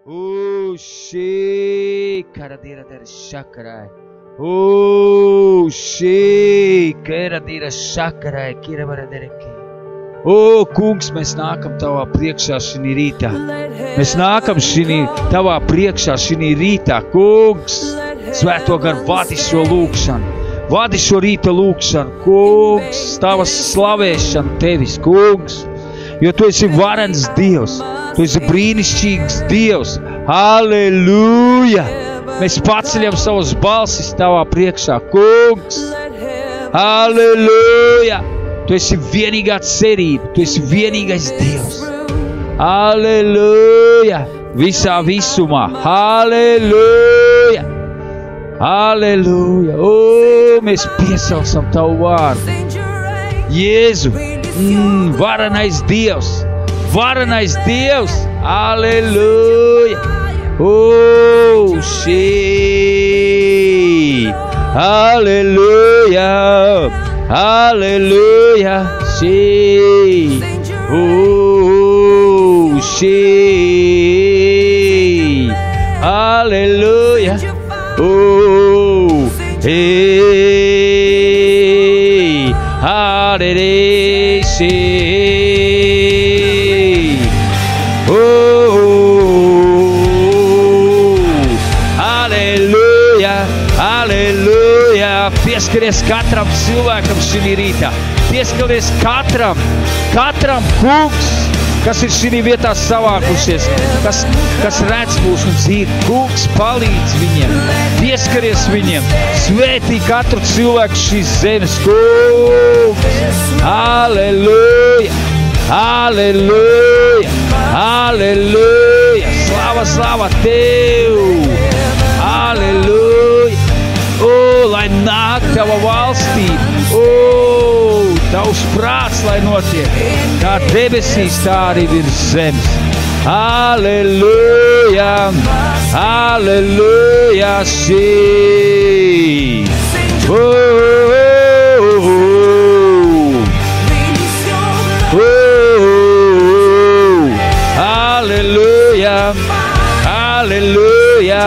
Oh, she karadira der shakarai. Oh, she karadira shakarai. Kira baradereki. O, kungs, mēs nākam tavā priekšā šī rītā. Mēs nākam tavā priekšā šī rītā, kungs. Svēto garu vadi šo lūkšanu. Vadi šo rīta lūkšanu, kungs. Tavas slavēšanu tevis, kungs. Jo tu esi varens Dievs. Tu esi brīnišķīgs Dievs. Halleluja! Mēs paceļam savus balsis tavā priekšā, kungs. Halleluja! Tu esi vienīgā cerība, tu esi vienīgais Dievs. Halleluja! Visā visumā. Halleluja! Halleluja! O, mēs piesaucam tavu vārdu. Jēzu, varenais Dievs, varenais Dievs. Halleluja! O, šī! Halleluja! Halleluja, she, oh, she, Halleluja, oh, hey, Hallelujah, she, oh, Halleluja, Halleluja. Pieskaries katram cilvēkam šī rītā. Pieskaries katram kungs, kas ir šī vietā savākušies, kas redz mūsu dzīvi. Kungs, palīdz viņiem, pieskaries viņiem, svētī katru cilvēku šīs zemes. Kungs, halleluja, halleluja, halleluja. Slava, slava Tev, halleluja. O, lai nāk Tava valstība, o, Tavs prāts, lai notiek, kā debesīs, tā arī virs zemes. Halleluja, halleluja, šī. O, halleluja, halleluja,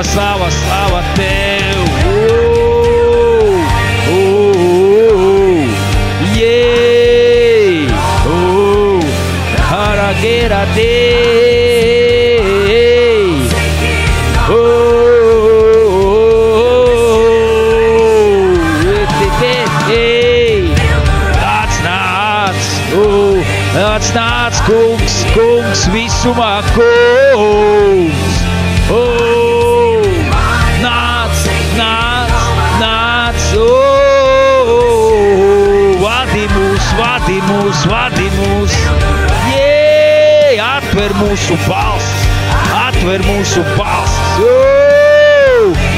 Slava, slava Tev, yeah, haragera de, nāc, kungs, kungs, visumā, kungs, vadi mūs, jē, atver mūsu balsis,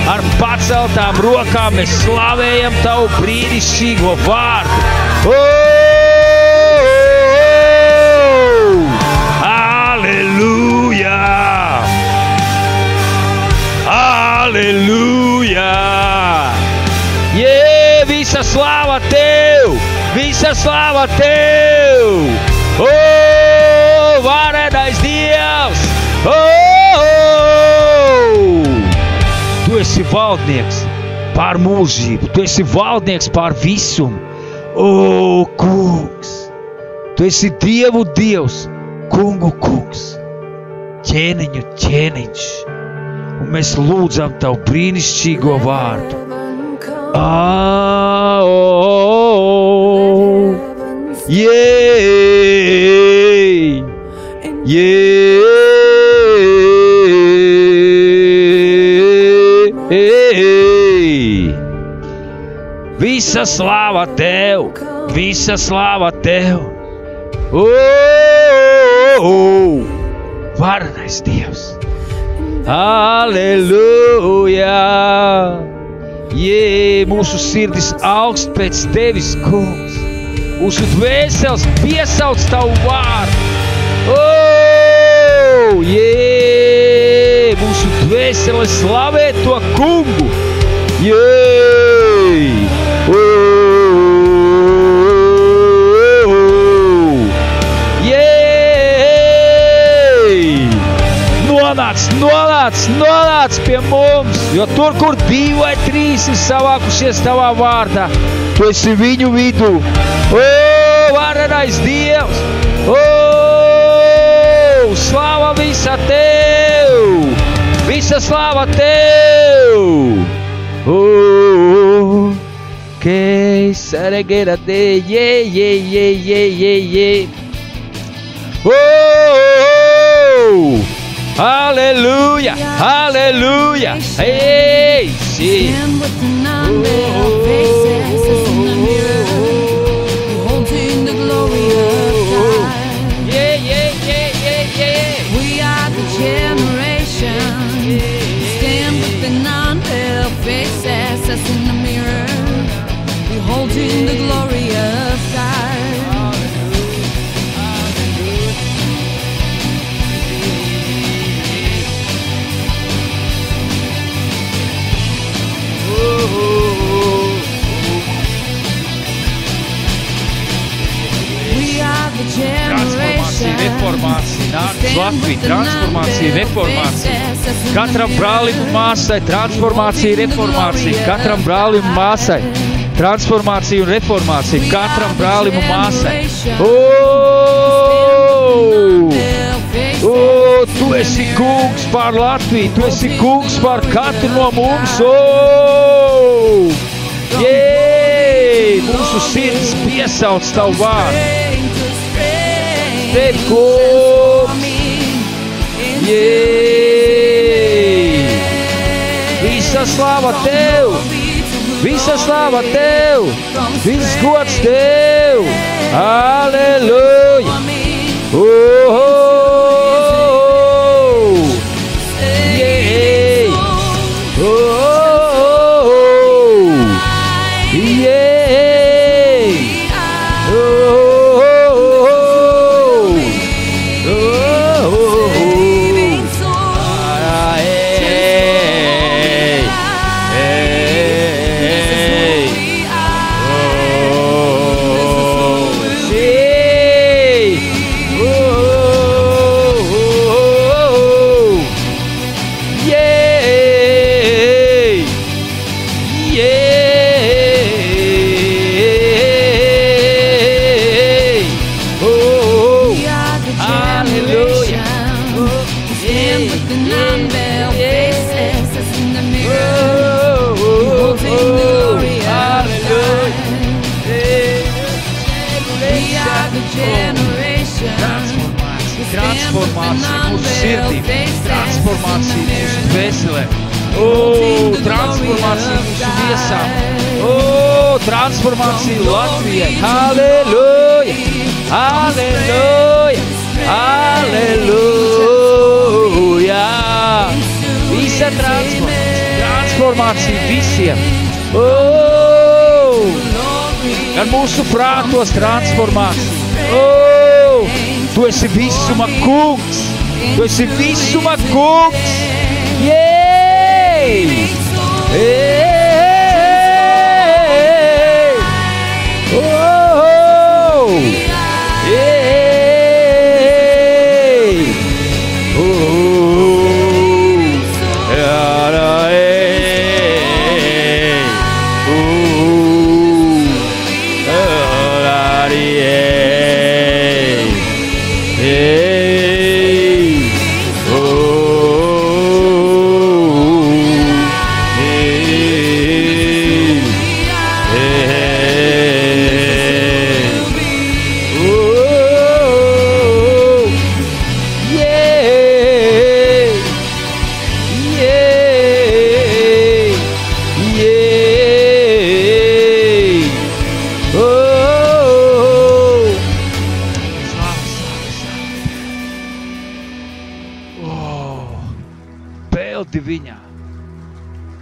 ar paceltām rokām mēs slavējam Tavu brīnišķīgo vārdu, halleluja, halleluja, jē, visa slava Tev, visa slava Tev, o, varenais Dievs, o, Tu esi valdnieks pār mūžību, Tu esi valdnieks pār visumu, o, kungs, Tu esi Dievu Dievs, kungu kungs, ķēniņu ķēniņš, un mēs lūdzam Tavu brīnišķīgo vārdu. Yeah, yeah, Visa slāva Tev, visa slāva Tev. Varenais Dievs. Aleluja! Mūsu sirdis augst pēc Tevis, Kungs. Mūsu dvēseles piesauc Tavu vārdu. Mūsu dvēseles slavē to Kungu. Nonāc pie mums, jo tur, kur 2 vai 3 ir savākušies Tavā vārdā, Tu esi viņu vidū. Varenais Dievs! Slāva visa Tev! Visa slāva Tev! Que saregueira de Aleluia, aleluia. Ei, sim. We are the generation. Stand with the non-veiled faces as in the mirror, beholding the glory of God. Transformācija, reformācija, nāk uz Latviju, transformācija, reformācija. Katram brālim un māsai, transformācija, reformācija. Katram brālim un māsai, transformācija un reformācija. Katram brālim un māsai. Tu esi kungs pār Latviju, tu esi kungs pār katru no mums. Mūsu sirds piesauc Tavu vārdu. Tev, kungs! Visa slāva Tev! Visa slāva Tev! Viss gods Tev! Aleluja! Transformācija mūsu sirdī, transformācija mūsu dvēselē, transformācija mūsu miesām, transformācija Latvijai. Halleluja! Halleluja! Halleluja! Visa transformācija visiem. Gan mūsu prātos transformācija. Tu esi visuma kungs! Tu esi visuma kungs!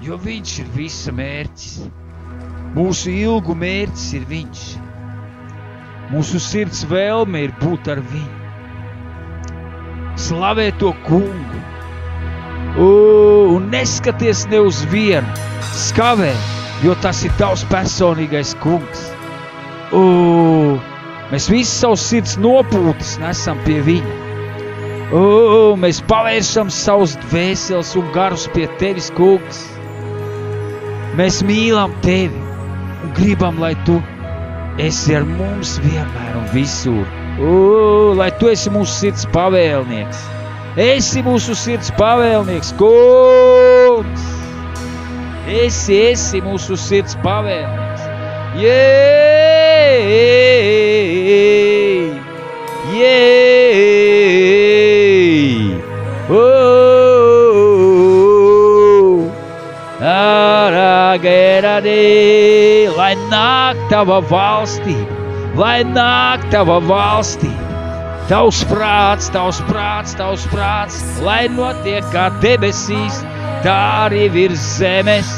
Jo viņš ir visa mērķis. Mūsu ilgu mērķis ir viņš. Mūsu sirds vēlme ir būt ar viņu. Slavē to kungu. Un neskaties ne uz vienu. Skavē, jo tas ir tavs personīgais kungs. Mēs visi savus sirds nopūtas nesam pie viņa. Mēs pavēršam savus dvēseles un garus pie tevis, kungs. Mēs mīlam tevi un gribam, lai tu esi ar mums vienmēr un visur. Lai tu esi mūsu sirds pavēlnieks. Esi mūsu sirds pavēlnieks, kungs. Esi mūsu sirds pavēlnieks. Lai nāk tava valstība, lai nāk tava valstība. Tavs prāts, lai notiek kā debesīs, tā arī virs zemes.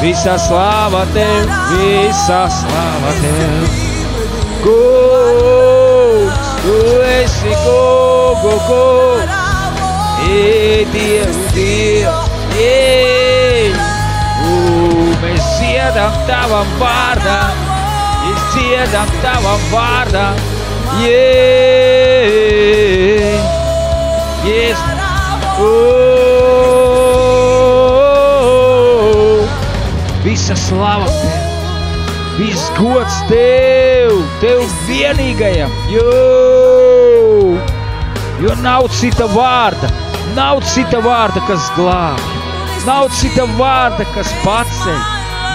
Visa slava Tev, visa slava Tev. Kungs, Tu esi Kungs, Dievs, mēs dziedam Tavam vārdam, mēs dziedam Tavam vārdam, Jēzus. Visa slava Tev, viss gods Tev vienīgajam, jo nav cita vārda, kas glābj, nav cita vārda, kas paceļ,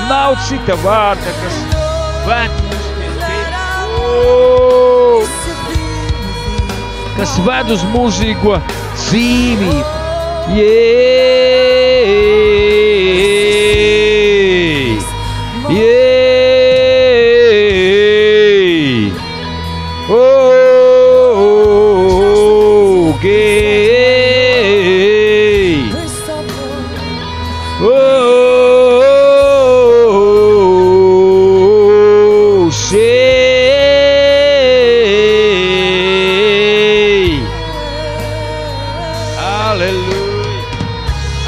nav cita vārda, kas ved mūs pie Tevis, kas ved uz mūžīgo dzīvību,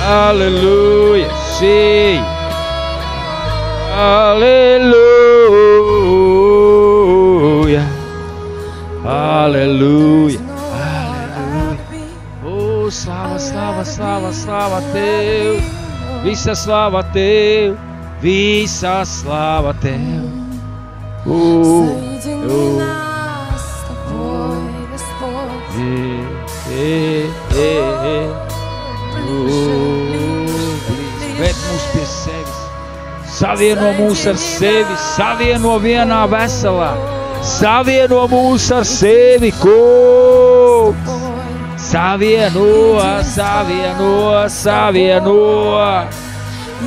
Hallelujah, say, hallelujah, hallelujah, hallelujah. Oh, slava, slava, slava, slava Tev, visa slava Tev, visa slava Tev. Ved mūs pie sevis, savieno mūs ar sevi, savieno vienā veselā, savieno mūs ar sevi, Kungs, savieno.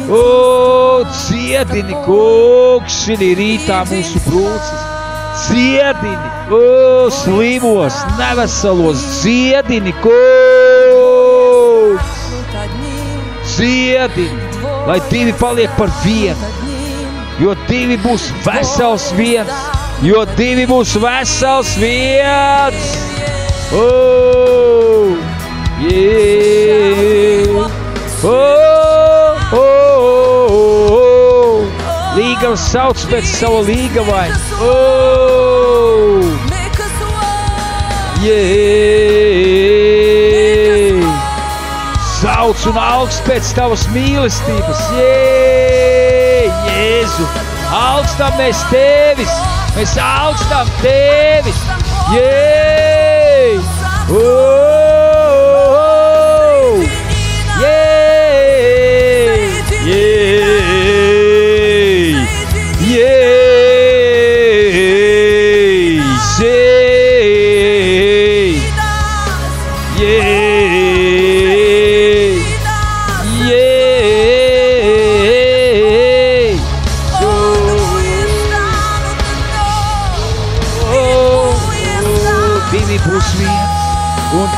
O, ciedini, Kungs, šī rītā mūsu brūces, ciedini, o, slimos, neveselos, ciedini, Kungs. Ciedini, lai divi paliek par vienu, jo divi būs vesels viens, Oh, yeah. Oh. Līgava sauc pēc sava līgavaina. Oh, yeah. Sauc un augst pēc tavas mīlestības, Jēzu, augstam mēs tevis, mēs augstam tevis, oh,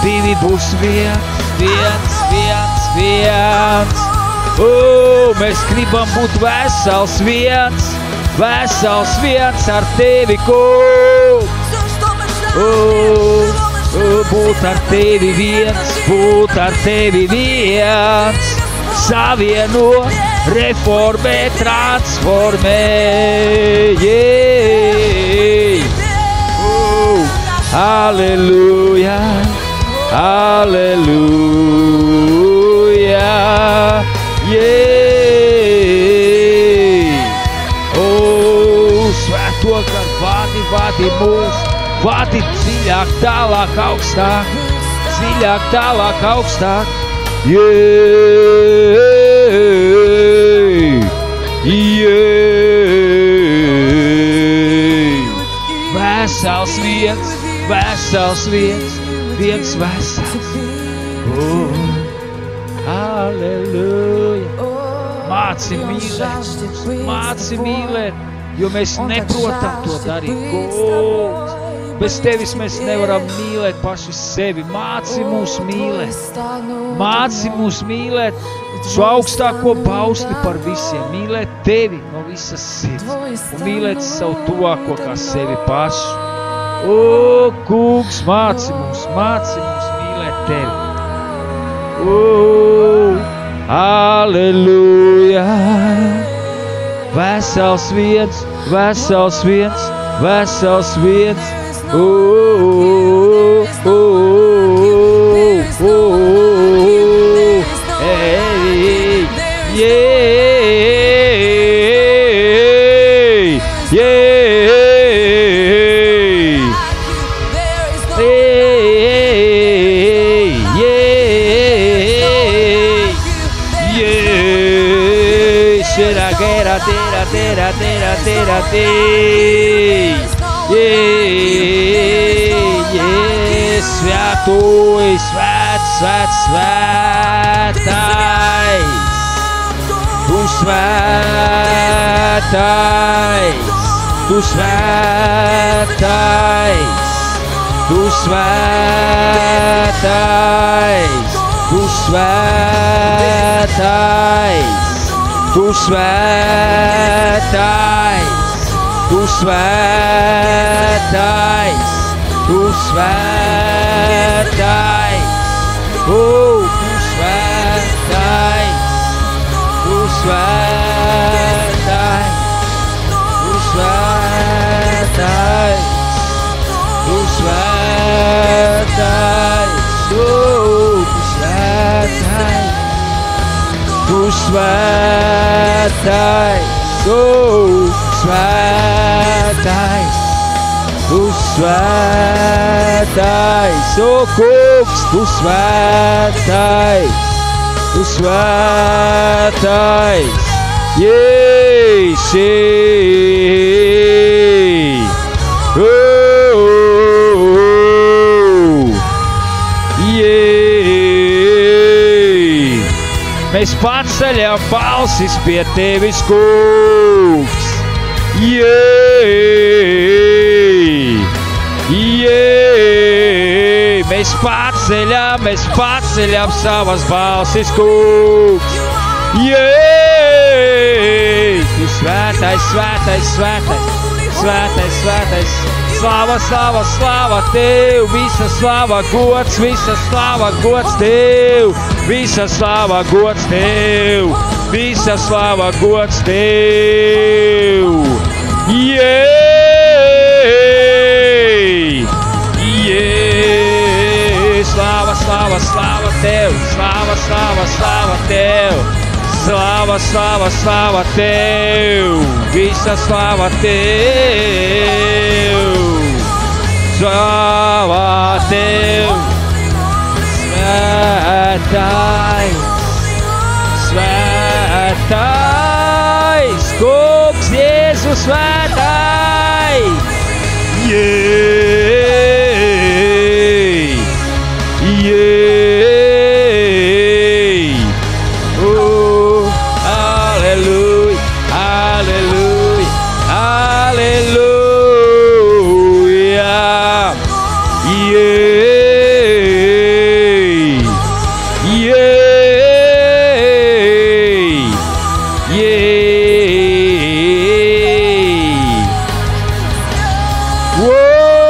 divi būs viens. Oh, mēs gribam būt vesels viens ar tevi, Kungs. būt ar tevi viens, savieno, reformē, transformē. Halleluja, halleluja, Svēto gar vadi mūs, vadi dziļāk, tālāk, augstāk, dziļāk, tālāk, augstāk. Vesels viens, viens vesels. Halleluja. Māci mīlēt, jo mēs neprotam to darīt. Kungs, bez tevis mēs nevaram mīlēt paši sevi. Māci mūs mīlēt šo augstāko bausli par visiem. Mīlēt tevi no visas sirds un mīlēt savu tuvāko kā sevi pašu. Kungs, māci mūs mīlēt tevi. Halleluja. Vesels viens. Tu Mēs paceļam balsis pie tevis, kungs. Mēs paceļam savas balsis, kungs. Tu svētais. Slava tev, visa slava gods tev, visa slava gods tev. Slava tev, slava tev, visa slava tev. Slava tev, svētais, kungs Jēzus svētais. Whoa!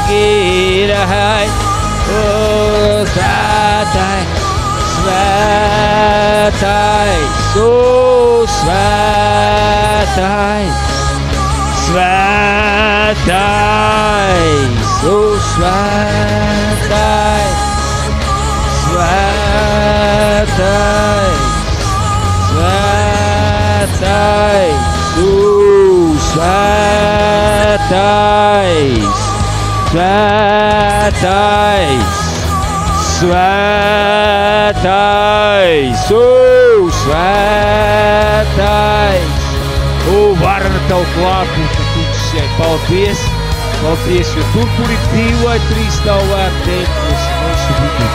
Kīrai, svētais, svētais, svētais, svētais, svētais, svētais, svētais, svētais, svētais, svētais, svētais. Vara ar tavu klātbūtni, kungs, šeit. Paldies, paldies, jo tur, kur ir 2 vai 3 tavu vārdu dēļ, tu esi mūsu vidū.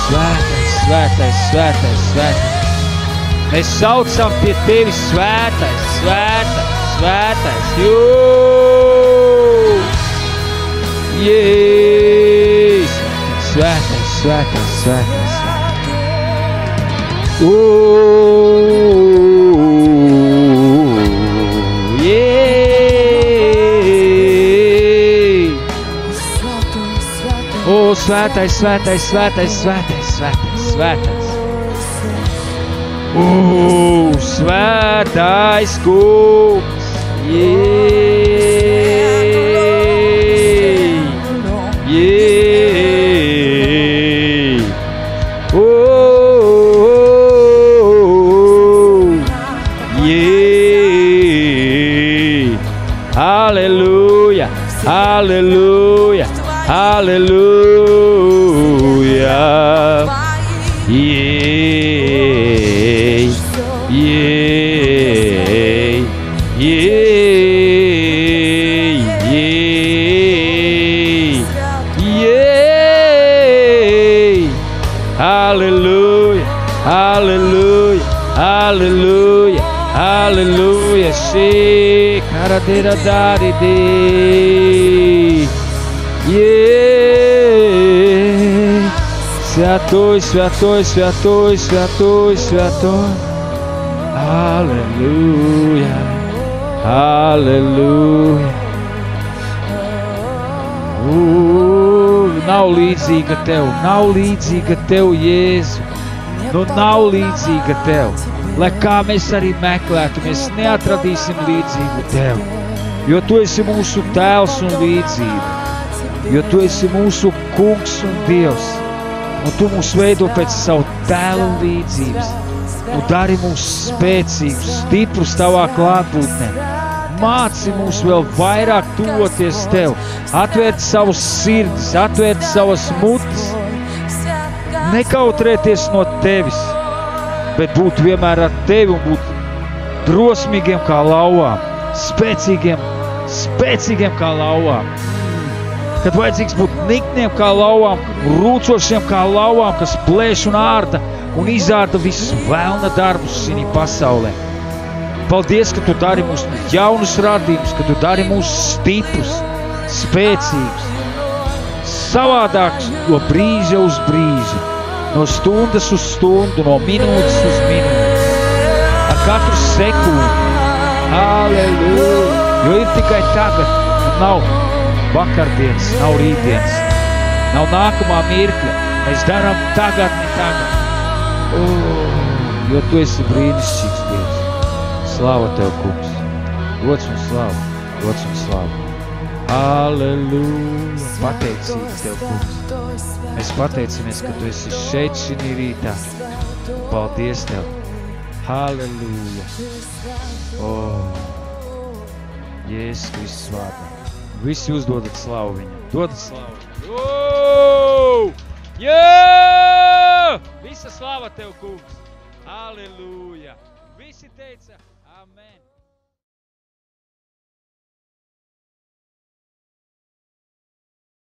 Svētais, svētais, svētais, svētais. Mēs saucam pie tevis svētais, svētais, svētais. Jēzus, svētais, svētais, svētais, svētais. Svētais, svētais, svētais, svētais, svētais, svētais. Svētais kungs. Aleluia, aleluia, aleluia. Aleluia, aleluia, aleluia, aleluia. She caradeira dari de. Святой, святой, святой, святой, святой. Аллилуйя, аллилуйя. Nav līdzīga tev, nav līdzīga tev, Jēzu. Nu nav līdzīga tev. Lai kā mēs arī meklētu, mēs neatradīsim līdzīgu tev. Jo tu esi mūsu tēls un līdzība. Jo tu esi mūsu kungs un Dievs. Un tu mūs veido pēc savu tēlu līdzības. Un dari mūs spēcīgus, stiprus tavā klātbūtnē. Māci mūs vēl vairāk tuvoties tev. Atvērt savus sirdis, atvērt savas mutes. Nekautrēties no tevis, bet būt vienmēr ar tevi un būt drosmīgiem kā lauvām. Spēcīgiem kā lauvām. Kad vajadzīgs būt nikniem kā lauvām, rūcošiem kā lauvām, kas plēš un ārda un izārda visus vēlna darbus šī pasaulē. Paldies, ka tu dari mūs jaunus radījumus, ka tu dari mūs stiprus, spēcīgus, savādākus no brīža uz brīžu, no stundas uz stundu, no minūtes uz minūtes, ar katru sekundi. Aleluja! Jo ir tikai tagad, nav vakardienas, nav rītdienas, nav nākamā mirkļa. Mēs darām tagad. Jo tu esi brīnišķīgs Dievs. Slāva tev, kungs. Gods un slāva, gods un slāva. Aleluja! Pateicīgi tev, kungs. Mēs pateicamies, ka tu esi šeit šī rītā. Paldies tev. Aleluja! Jēzus Kristus vārdā. Visi uzdodat slavu viņam. Dodat slavu. Visa slava tev, kungs. Aleluja. Visi teica amen.